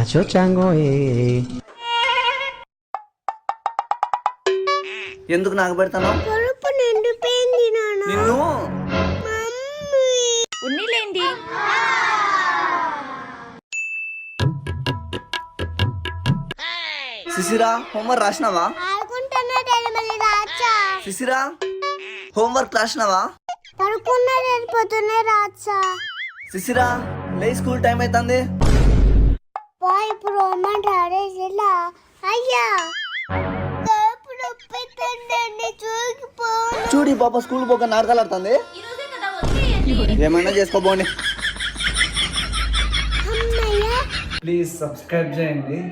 Macho chango ఎందుకు నాకు పెడతాను కడుపు నిండిపోయింది నాన్న. నిన్ను మమ్మీ. ఉన్నీలేండి. శిశిరా హోంవర్క్ రాసినావా ఆడుకుంటున్నాడు మళ్ళీ రాచా. శిశిరా హోంవర్క్ రాసినావా పడుకున్నాడు వెళ్ళిపోతున్నాయి రాచా. శిశిరా లే స్కూల్ టైం అవుతుంది పా ఇప్పుడు రమ్మంటారే ఇలా. అయ్యా కడుపు నొప్పిస్తుందండి చూగిపో. చూడు ఈ పాప స్కూల్ పోక నాటకాలు ఆడుతుంది ఏమైనా చేసుకోబోండి అమ్మయ్య ప్లీజ్ సబ్స్క్రైబ్ చేయండి.